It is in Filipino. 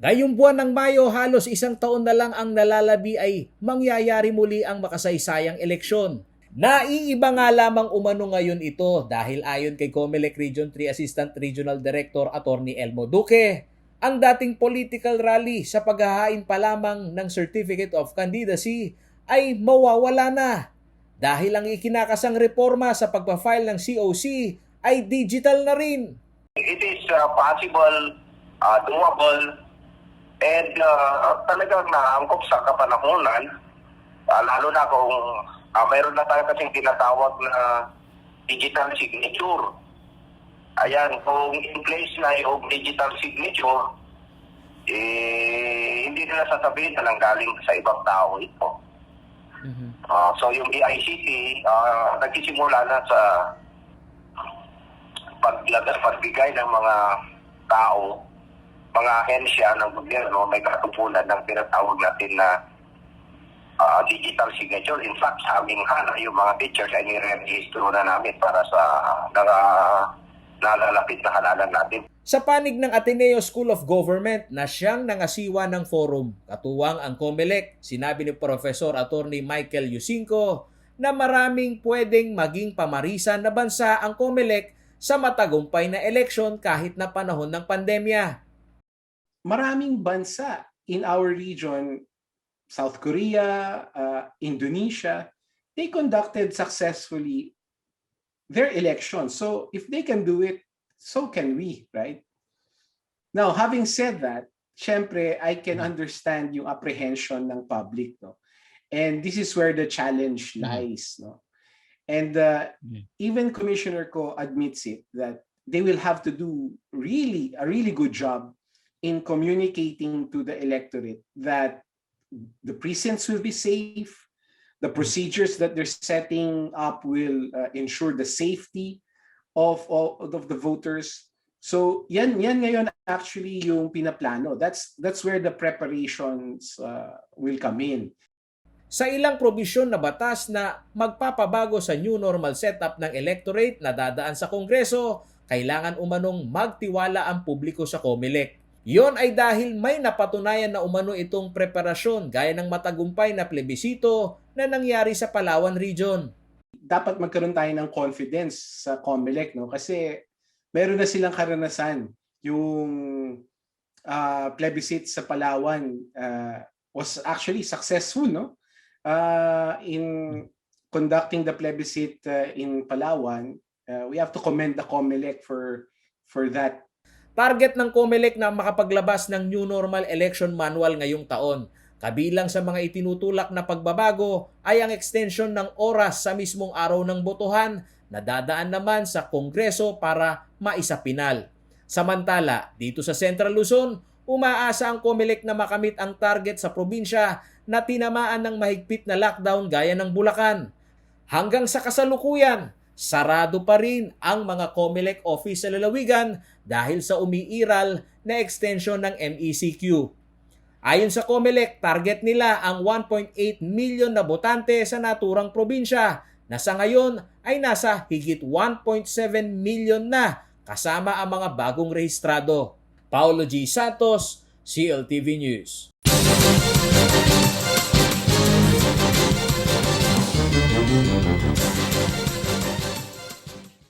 Ngayong buwan ng Mayo, halos isang taon na lang ang nalalabi ay mangyayari muli ang makasaysayang eleksyon. Naiiba nga lamang umano ngayon ito dahil ayon kay COMELEC Region 3 Assistant Regional Director Attorney Elmo Duque, ang dating political rally sa paghahain pa lamang ng Certificate of Candidacy ay mawawala na dahil ang ikinakasang reforma sa pagpa-file ng COC ay digital na rin. It is possible, doable, and talagang naangkop sa kapanahonan, lalo na kung mayroon na tayo kasing tinatawag na digital signature. Ayan, kung in place na yung digital signature, hindi nila sasabihin na nanggaling sa ibang tao ito. So yung DICT, nagsisimula na sa pagbigay ng mga tao, mga ahensya ng gobyerno, may katupunan ng tinatawag natin na digital signature. In fact, sa aming hana, yung mga teachers ay nire-registro na namin para sa nalalapit na halalan natin. Sa panig ng Ateneo School of Government na siyang nangasiwa ng forum, katuwang ang COMELEC, sinabi ni Professor Attorney Michael Yusinko na maraming pwedeng maging pamarisan na bansa ang COMELEC sa matagumpay na eleksyon kahit na panahon ng pandemya. Maraming bansa in our region, South Korea, Indonesia, they conducted successfully their elections. So if they can do it, so can we, right? Now, having said that, syempre, I can understand yung apprehension ng public, no? And this is where the challenge lies, no? And even Commissioner Ko admits it, that they will have to do a really good job in communicating to the electorate that the precincts will be safe, the procedures that they're setting up will ensure the safety of the voters. So yan ngayon actually yung pinaplano. That's where the preparations will come in. Sa ilang probisyon na batas na magpapabago sa new normal setup ng electorate na dadaan sa Kongreso, kailangan umanong magtiwala ang publiko sa COMELEC. Yon ay dahil may napatunayan na umano itong preparasyon gaya ng matagumpay na plebisito na nangyari sa Palawan Region. Dapat magkaroon tayo ng confidence sa COMELEC, no? Kasi meron na silang karanasan. Yung plebiscite sa Palawan was actually successful, no? In conducting the plebiscite in Palawan, we have to commend the COMELEC for that. Target ng COMELEC na makapaglabas ng New Normal Election Manual ngayong taon. Kabilang sa mga itinutulak na pagbabago ay ang extension ng oras sa mismong araw ng botohan na dadaan naman sa Kongreso para maisapinal. Samantala, dito sa Central Luzon, umaasa ang COMELEC na makamit ang target sa probinsya na tinamaan ng mahigpit na lockdown gaya ng Bulacan. Hanggang sa kasalukuyan, sarado pa rin ang mga COMELEC office sa lalawigan dahil sa umiiral na extension ng MECQ. Ayon sa COMELEC, target nila ang 1.8 million na botante sa naturang probinsya na sa ngayon ay nasa higit 1.7 million na kasama ang mga bagong rehistrado. Paulo G. Santos, CLTV News.